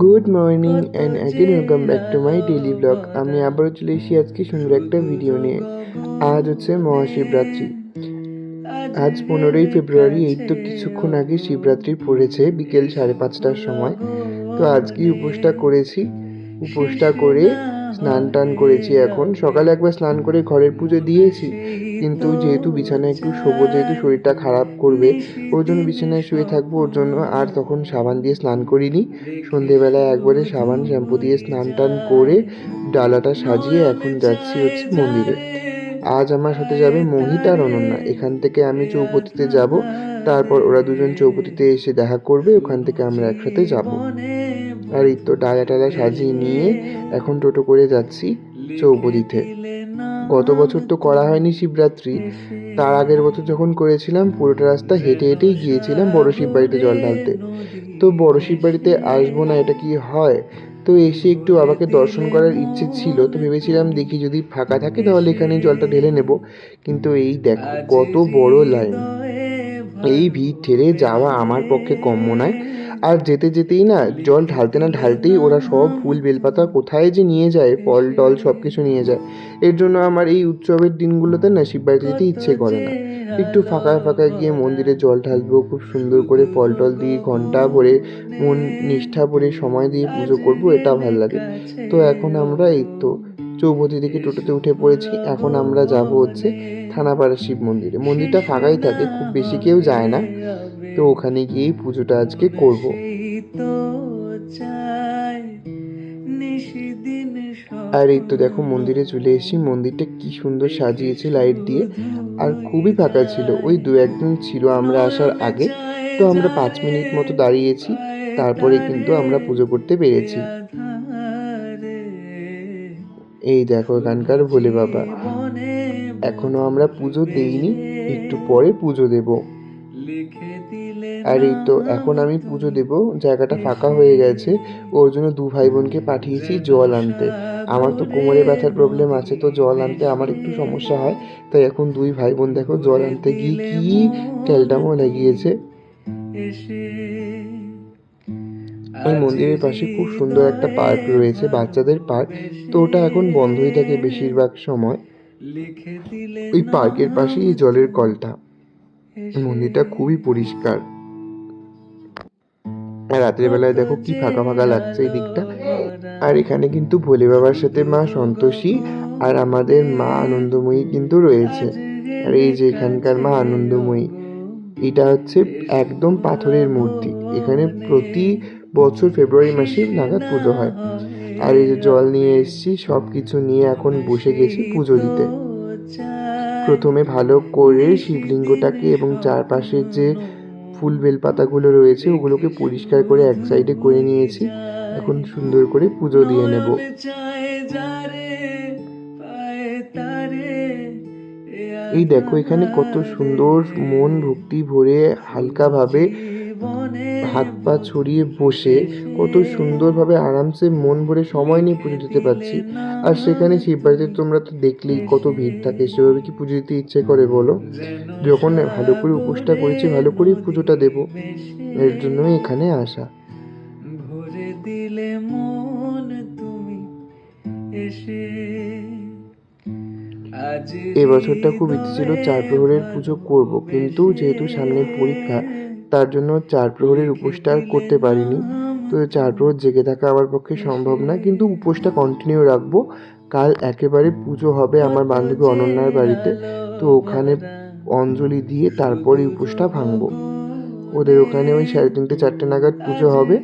Good morning and again welcome back to my daily blog. আমি আবারও চলে এসেছি আজকে সুন্দর একটা ভিডিও নিয়ে। আজ হচ্ছে মহাশিবরাত্রি। আজ 15ই ফেব্রুয়ারি। এই তো কিছুক্ষণ আগে শিবরাত্রি পড়েছে বিকেল 5:30টার সময়। তো আজকেই উপোসটা করেছি। উপোসটা করে স্নান টান করেছি। এখন সকালে একবার স্নান করে ঘরের পুজো দিয়েছি, কিন্তু যেহেতু বিছানায় একটু শোবো, যেহেতু শরীরটা খারাপ করবে ওর জন্য বিছানায় শুয়ে থাকবো, ওর জন্য আর তখন সাবান দিয়ে স্নান করিনি। সন্ধেবেলায় একবারে সাবান শ্যাম্পু দিয়ে স্নান টান করে ডালাটা সাজিয়ে এখন যাচ্ছি হচ্ছে মন্দিরে। আজ আমার সাথে যাবে মোহিত আর অনন্যা। এখান থেকে আমি চৌপতিতে যাব, তারপর ওরা দুজন চৌপতিতে এসে দেখা করবে, ওখান থেকে আমরা একসাথে যাব। আর এই তো ডালা টালা সাজিয়ে নিয়ে এখন টোটো করে যাচ্ছি চৌপতিতে। গত বছর তো করা হয়নি শিবরাত্রি, তার আগের বছর যখন করেছিলাম পুরোটা রাস্তা হেঁটে হেঁটেই গিয়েছিলাম বড় শিব বাড়িতে জল ঢালতে। তো বড় শিব বাড়িতে আসবো না এটা কি হয়? তো এসে একটু বাবাকে দর্শন করার ইচ্ছে ছিল, তো ভেবেছিলাম দেখি যদি ফাঁকা থাকে তাহলে এখানেই জলটা ঢেলে নেব। কিন্তু এই দেখো কত বড় লাইন, এই ভিড় ঠেলে যাওয়া আমার পক্ষে কম্য নয়। আর যেতে যেতেই না, জল ঢালতে না ঢালতেই ওরা সব ফুল বেলপাতা কোথায় যে নিয়ে যায়, ফল টল সব কিছু নিয়ে যায়। এর জন্য আমার এই উৎসবের দিনগুলোতে না শিববাড়িতে যেতে ইচ্ছে করে না। একটু ফাঁকায় ফাঁকায় গিয়ে মন্দিরে জল ঢালবো, খুব সুন্দর করে ফল টল দিয়ে ঘন্টা ভরে মন নিষ্ঠা ভরে সময় দিয়ে পুজো করব, এটা ভাল লাগে। তো এখন আমরা এই তো চৌপতি থেকে টোটোতে উঠে পড়েছি। এখন আমরা যাব হচ্ছে থানাপাড়া শিব মন্দিরে। মন্দিরটা ফাঁকাই থাকে, খুব বেশি কেউ যায় না। তো ওখানে গিয়েই পুজোটা আজকে করব। আর এই তো দেখো মন্দিরে চলে এসেছি। মন্দিরটা কি সুন্দর সাজিয়েছে লাইট দিয়ে, আর খুবই ফাঁকা ছিল। ওই দু একজন ছিল আমরা আসার আগে। তো আমরা 5 মিনিট মতো দাঁড়িয়েছি, তারপরে কিন্তু আমরা পুজো করতে পেরেছি। এই দেখো এখানকার ভোলে বাবা। এখনো আমরা পুজো দেইনি, একটু পরে পুজো দেব। আর এই তো এখন আমি পুজো দেব, জায়গাটা ফাঁকা হয়ে গেছে। ওর জন্য দু ভাই বোনকে পাঠিয়েছি জল আনতে। আমার তো কোমরে ব্যথার প্রবলেম আছে, তো জল আনতে আমার একটু সমস্যা হয়। তাই এখন দুই ভাই বোন দেখো জল আনতে গিয়ে কি ক্যালটামো লাগিয়েছে। এই মন্দিরের পাশে খুব সুন্দর একটা পার্ক রয়েছে, বাচ্চাদের পার্ক। তো ওটা এখন বন্ধই থাকে বেশিরভাগ সময়। ওই পার্কের পাশেই এই জলের কলটা। মন্দিরটা খুবই পরিষ্কার। আর রাতের বেলায় দেখো কি ফাঁকা ফাঁকা লাগছে এই দিকটা। আর এখানে কিন্তু ভোলে বাবার সাথে মা সন্তোষী আর আমাদের মা আনন্দময়ী কিন্তু রয়েছে। আর এই যে এখানকার মা আনন্দময়ী, এটা হচ্ছে একদম পাথরের মূর্তি। এখানে প্রতি বছর ফেব্রুয়ারি মাসে নাগাদ পুজো হয়। আর এই যে জল নিয়ে এসেছি, সব কিছু নিয়ে এখন বসে গেছি পুজো দিতে। প্রথমে ভালো করে শিবলিঙ্গটাকে এবং চারপাশের যে ফুল বেলপাতাগুলো রয়েছে ওগুলোকে পরিষ্কার করে এক সাইডে করে নিয়েছি। এখন সুন্দর করে পুজো দিয়ে নেব। এই দেখো এখানে কত সুন্দর মন ভক্তি ভরে হালকাভাবে হাত পা ছড়িয়ে বসে কত সুন্দরভাবে আরামসে মন ভরে সময় নিয়ে পুজো দিতে পারছি। আর সেখানে শিববাড়িতে তোমরা তো দেখলেই কত ভিড় থাকে, সেভাবে কি পুজো দিতে ইচ্ছে করে বলো? যখন ভালো করে উপোসটা করেছি ভালো করেই পুজোটা দেব, এর জন্যই এখানে আসা। ভরে দিলে মন তুমি এসে। এবছরটা খুব ইচ্ছে ছিল 4 প্রহরের পুজো করব, কিন্তু যেহেতু সামনে পরীক্ষা তার জন্য 4 প্রহরের উপোসটা আর করতে পারিনি। তো 4 প্রহর জেগে থাকা আমার পক্ষে সম্ভব না, কিন্তু উপোসটা কন্টিনিউ রাখবো। কাল একেবারে পুজো হবে আমার বান্ধবী অনন্যার বাড়িতে। তো ওখানে অঞ্জলি দিয়ে তারপরে উপোসটা ভাঙবো। ওদের ওখানে ওই 3:30 4টে নাগাদ পুজো হবে,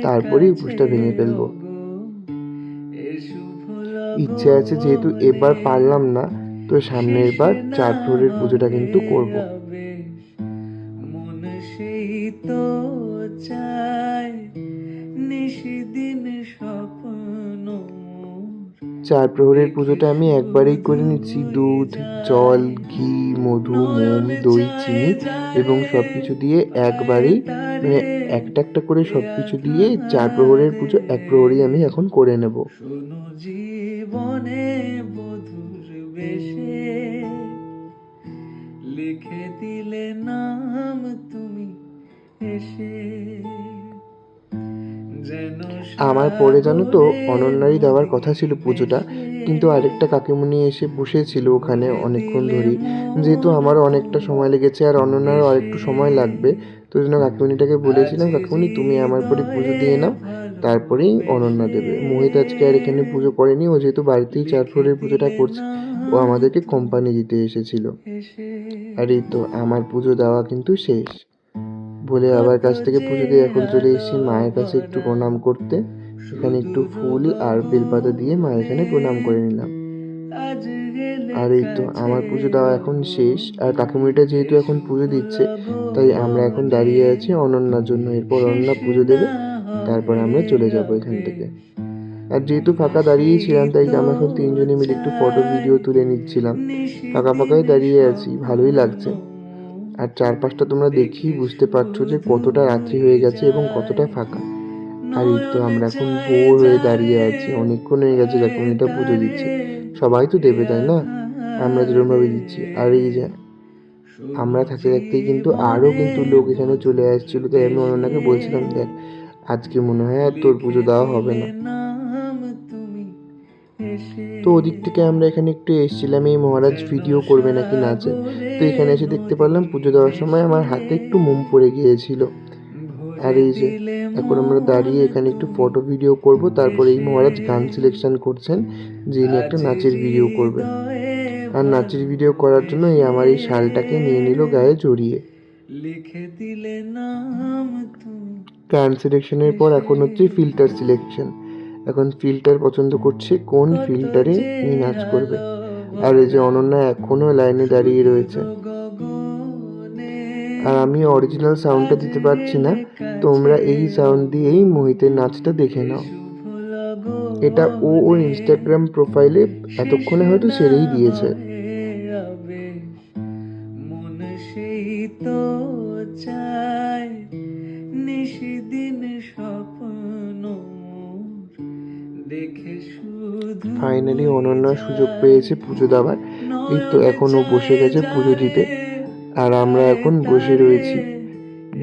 তারপরেই উপোসটা ভেঙে ফেলবো। ইচ্ছে আছে যেহেতু এবার পারলাম না, তো সামনের বার 4 প্রহরের পুজোটা কিন্তু করব। মন সেই তো চায় নিশিদিন স্বপ্ন। 4 প্রহরের পুজোটা আমি একবারেই করে নিচ্ছি। দুধ, জল, ঘি, মধু, মোম, দই, চিনি এবং সব কিছু দিয়ে একবারেই, মানে একটা একটা করে সব কিছু দিয়ে 4 প্রহরের পুজো 1 প্রহরেই আমি এখন করে নেব। শোনো জীবনে বধুর বেশে লিখে দিলে নাম তুমি এসে। আমার পরে জানো তো অনন্যারই দেওয়ার কথা ছিল পুজোটা, কিন্তু আরেকটা কাকিমুনি এসে বসেছিল ওখানে অনেকক্ষণ ধরেই। যেহেতু আমারও অনেকটা সময় লেগেছে আর অনন্যারও আরেকটু সময় লাগবে, তো ওই জন্য কাকিমুনিটাকে বলেছিলাম, কাকিমুনি তুমি আমার পরে পুজো দিয়ে নাও, তারপরেই অনন্যা দেবে। মোহিত আজকে আর এখানে পুজো করেনি, ও যেহেতু বাড়িতেই 4 ফ্লোরের পুজোটা করছে, ও আমাদেরকে কোম্পানি দিতে এসেছিল। আর এই তো আমার পুজো দেওয়া কিন্তু শেষ। বলে বাবার কাছ থেকে পুজো দিয়ে এখন চলে এসেছি মায়ের কাছে একটু প্রণাম করতে। এখানে একটু ফুল আর বেলপাতা দিয়ে মায়ের এখানে প্রণাম করে নিলাম। আর এই তো আমার পুজো দেওয়া এখন শেষ, আর কাকিমুনিটা যেহেতু এখন পুজো দিচ্ছে, তাই আমরা এখন দাঁড়িয়ে আছি অনন্যার জন্য। এরপর অনন্যা পুজো দেবে, তারপর আমরা চলে যাব এখান থেকে। আর যেহেতু ফাঁকা দাঁড়িয়েই ছিলাম, তাই আমরা এখন তিনজনে মিলে একটু ফটো ভিডিও তুলে নিচ্ছিলাম। ফাঁকা ফাঁকাই দাঁড়িয়ে আছি, ভালোই লাগছে। আর চারপাশটা তোমরা দেখেই বুঝতে পারছো যে কতটা রাত্রি হয়ে গেছে এবং কতটা ফাঁকা। আর এই তো আমরা এখন বোর হয়ে দাঁড়িয়ে আছি, অনেকক্ষণ হয়ে গেছে কাকিমুনিটা পুজো দিচ্ছে। সবাই তো দেবে তাই না, আমরা যেরকমভাবে দিচ্ছি। আর এই যে আমরা থাকতে থাকতেই কিন্তু আরও কিন্তু লোক এখানে চলে আসছিল, তাই আমি অনন্যাকে বলছিলাম, দেখ আজকে মনে হয় আর তোর পুজো দেওয়া হবে না। তো ওদিক থেকে আমরা এখানে একটু এসেছিলাম এই মহারাজ ভিডিও করবে নাকি নাচে, তো এখানে এসে দেখতে পারলাম পুজো দেওয়ার সময় আমার হাতে একটু মোম পড়ে গিয়েছিল। আর এই যে এখন আমরা দাঁড়িয়ে এখানে একটু ফটো ভিডিও করব, তারপরে এই মহারাজ গান সিলেকশন করছেন যে ইনি একটা নাচের ভিডিও করবেন। আর নাচের ভিডিও করার জন্য এই আমার এই শালটাকে নিয়ে নিল গায়ে জড়িয়ে। গান সিলেকশনের পর এখন হচ্ছে ফিল্টার সিলেকশন। এখন ফিল্টার পছন্দ করছে কোন ফিল্টারে ইনি নাচ করবে। আর এই যে অনন্যা এখনো লাইনে দাঁড়িয়ে রয়েছে। আর আমি অরিজিনাল সাউন্ডটা দিতে পারছি না, তোমরা এই সাউন্ড দিয়েই মোহিতের নাচটা দেখে নাও। এটা ও ওর ইনস্টাগ্রাম প্রোফাইলে এতক্ষণে হয়তো ছেড়েই দিয়েছে। ফাইনালি অনন্যা সুযোগ পেয়েছে পুজো দেওয়ার। এই তো এখন ও বসে গেছে পুজো দিতে, আর আমরা এখন বসে রয়েছি।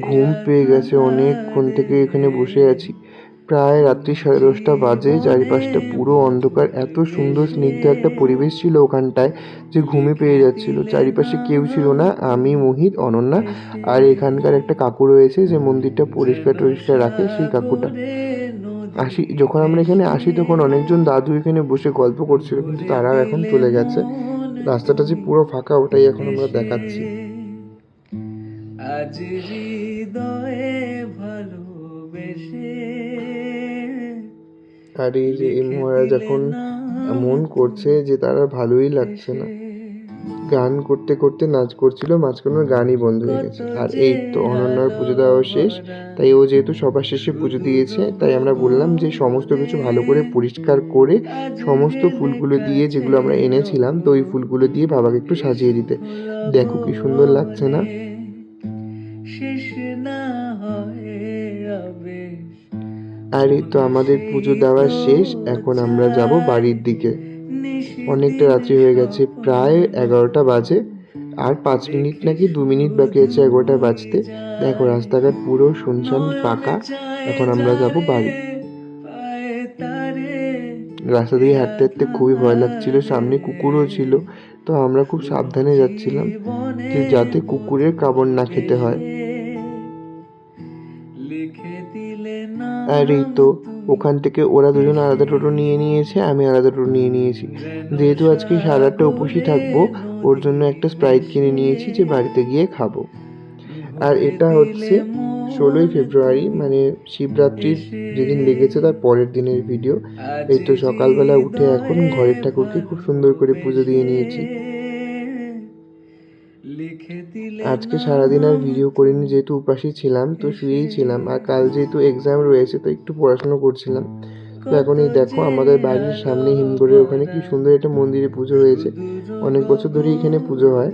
ঘুম পেয়ে গেছে, অনেকক্ষণ থেকে এখানে বসে আছি। প্রায় রাত্রি 10:30 বাজে, চারিপাশটা পুরো অন্ধকার। এত সুন্দর স্নিগ্ধ একটা পরিবেশ ছিল ওখানটায় যে ঘুমে পেয়ে যাচ্ছিল। চারিপাশে কেউ ছিল না, আমি, মোহিত, অনন্যা আর এখানকার একটা কাকু রয়েছে যে মন্দিরটা পরিষ্কার টরিষ্কার রাখে, সেই কাকুটা। যখন আমরা এখানে আসি তখন অনেকজন দাদু এখানে বসে গল্প করছিল, কিন্তু তারাও এখন চলে গেছে। রাস্তাটা যে পুরো ফাঁকা ওটাই এখন আমরা দেখাচ্ছি। আজ হৃদয়ে ভালোবেসে। আর এই যে এই মহারাজ এখন এমন করছে যে তার আর ভালোই লাগছে না। গান করতে করতে নাচ করছিল, মাঝখানে গানই বন্ধ হয়ে গেছে। আর এই তো অনন্যার পুজো দেওয়া শেষ, তাই ও যেহেতু সবার শেষে পুজো দিয়েছে, তাই আমরা বললাম যে সমস্ত কিছু ভালো করে পরিষ্কার করে সমস্ত ফুলগুলো দিয়ে, যেগুলো আমরা এনেছিলাম, তো ওই ফুলগুলো দিয়ে বাবাকে একটু সাজিয়ে দিতে। দেখো কি সুন্দর লাগছে না। আর এই তো আমাদের পুজো দেওয়া শেষ, এখন আমরা যাব বাড়ির দিকে। অনেকটা রাত্রি হয়ে গেছে, প্রায় 11টা বাজে। আর 5 মিনিট নাকি 2 মিনিট বাকি আছে 11টা বাজতে। দেখো রাস্তাঘাট পুরো শুনশান ফাঁকা। এখন আমরা যাব বাড়ি। রাস্তা দিয়ে হাঁটতে হাঁটতে খুবই ভয় লাগছিল, সামনে কুকুরও ছিল, তো আমরা খুব সাবধানে যাচ্ছিলাম যে যাতে কুকুরের কামড় না খেতে হয়। আর এই তো ওখান থেকে ওরা দুজন আলাদা টোটো নিয়ে নিয়েছে, আমি আলাদা টোটো নিয়ে নিয়েছি। যেহেতু আজকে সারা রাতটা উপোসই থাকবো, ওর জন্য একটা স্প্রাইট কিনে নিয়েছি যে বাড়িতে গিয়ে খাবো। আর এটা হচ্ছে 16ই ফেব্রুয়ারি, মানে শিবরাত্রির যেদিন লেগেছে তার পরের দিনের ভিডিও। এই তো সকালবেলা উঠে এখন ঘরের ঠাকুরকে খুব সুন্দর করে পুজো দিয়ে নিয়েছি। আজকে সারাদিন আর ভিডিও করিনি, যেহেতু উপাসী ছিলাম, তো শুয়েই ছিলাম। আর কাল যেহেতু এক্সাম রয়েছে, তো একটু পড়াশোনা করছিলাম। তো এখন এই দেখো আমাদের বাড়ির সামনে হিমঘরের ওখানে কি সুন্দর একটা মন্দিরে পুজো হয়েছে। অনেক বছর ধরে এখানে পুজো হয়।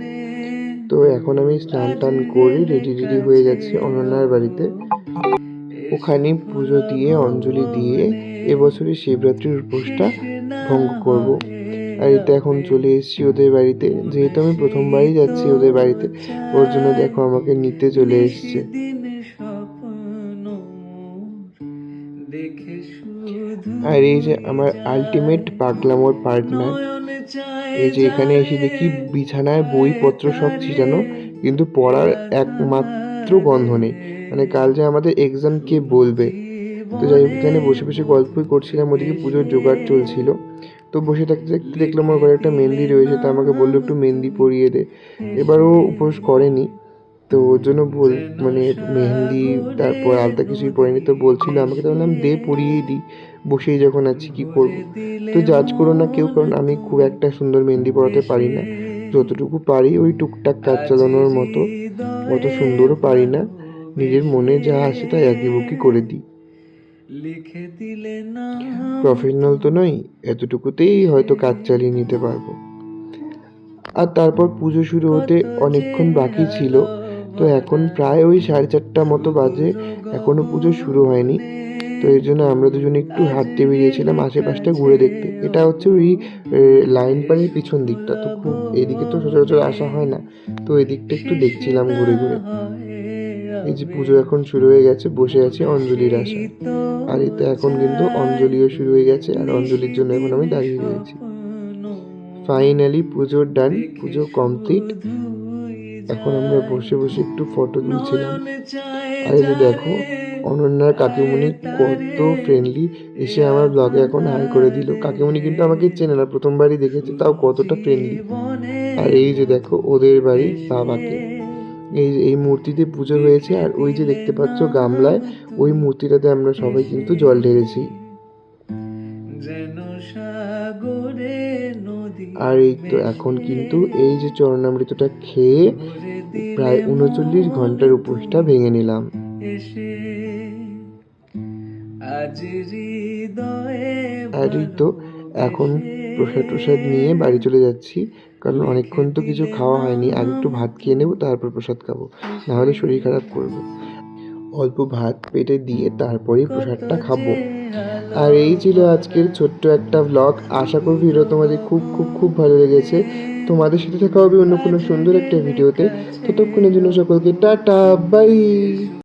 তো এখন আমি স্নান টান করে রেডি হয়ে যাচ্ছি অনন্যার বাড়িতে। ওখানে পুজো দিয়ে অঞ্জলি দিয়ে এবছরের শিবরাত্রির উপোসটা ভঙ্গ করব। আর এটা এখন চলে এসেছি ওদের বাড়িতে, যেহেতু আমি প্রথমবারই যাচ্ছি ওদের বাড়িতে, ওর জন্য দেখো আমাকে নিতে চলে এসছে। আর এই যে আমার আল্টিমেট পাগলামোর পার্টনার, এই যে এখানে এসে দেখি বিছানায় বইপত্র সব ছিটানো, কিন্তু পড়ার একমাত্র গন্ধ নেই। মানে কাল যে আমাদের এক্সাম কে বলবে। তো যাই হোক, এখানে বসে বসে গল্পই করছিলাম, ওদিকে পুজোর জোগাড় চলছিল। তো বসে থাকতে থাকতে দেখলাম ওর ঘরে একটা মেহেন্দি রয়েছে, তো আমাকে বললো একটু মেহেন্দি পরিয়ে দে। এবার ও উপোস করেনি, তো ওর জন্য মানে মেহেন্দি তারপর আলতা কিছুই পরেনি, তো বলছিল আমাকে, তো বললাম দে পরিয়েই দিই, বসেই যখন আছি কি করব। তো জাজ করো না কেউ, কারণ আমি খুব একটা সুন্দর মেহেন্দি পরাতে পারি না। যতটুকু পারি ওই টুকটাক কাজ চালানোর মতো, অত সুন্দরও পারি না। নিজের মনে যা আসে তাই আঁকিবুকি করে দিই, প্রফেশনাল তো নই, এতটুকুতেই হয়তো কাজ চালিয়ে নিতে পারবো। আর তারপর পুজো শুরু হতে অনেকক্ষণ বাকি ছিল, তো এখন প্রায় ওই 4:30 মতো বাজে, এখনো পুজো শুরু হয়নি। তো এই জন্য আমরা দুজনে একটু হাঁটতে বেরিয়েছিলাম আশেপাশটা ঘুরে দেখতে। এটা হচ্ছে ওই লাইন পাড়ের পিছন দিকটা, তো খুব এদিকে তো সচরাচর আসা হয় না, তো এদিকটা একটু দেখছিলাম ঘুরে ঘুরে। এই যে পুজো এখন শুরু হয়ে গেছে, বসে আছি অঞ্জলির আশায়। আর এই তো এখন কিন্তু অঞ্জলিও শুরু হয়ে গেছে, আর অঞ্জলির জন্য এখন আমি দাঁড়িয়ে রয়েছি। ফাইনালি পুজোর ডান, পুজো কমপ্লিট। এখন আমরা বসে বসে একটু ফটো তুলছিলাম। আর এই যে দেখো, অনন্যার কাকিমুনি কত ফ্রেন্ডলি, এসে আমার ব্লগে এখন হাই করে দিল। কাকিমুনি কিন্তু আমাকে চেনে না, প্রথমবারই দেখেছে, তাও কতটা ফ্রেন্ডলি। আর এই যে দেখো ওদের বাড়ির বাবাকে, এই মূর্তিতে পুজো হয়েছে, আর ওই যে দেখতে পাচ্ছ গামলায়, ওই মূর্তিটাতে আমরা সবাই কিন্তু জল ঢেলেছি। আর এই তো এখন কিন্তু এই যে চরণামৃতটা খেয়ে প্রায় 39 ঘন্টার উপোসটা ভেঙে নিলাম। আর এই তো এখন প্রসাদ টসাদ নিয়ে বাড়ি চলে যাচ্ছি, কারণ অনেকক্ষণ তো কিছু খাওয়া হয়নি। আগে একটু ভাত খেয়ে নেবো, তারপর প্রসাদ খাবো, নাহলে শরীর খারাপ করবে। অল্প ভাত পেটে দিয়ে তারপরেই প্রসাদটা খাবো। আর এই ছিল আজকের ছোট্ট একটা ব্লগ। আশা করি ভিডিও তোমাদের খুব খুব খুব ভালো লেগেছে। তোমাদের সাথে দেখা হবে অন্য কোনো সুন্দর একটা ভিডিওতে। ততক্ষণের জন্য সকলকে টাটা বাই।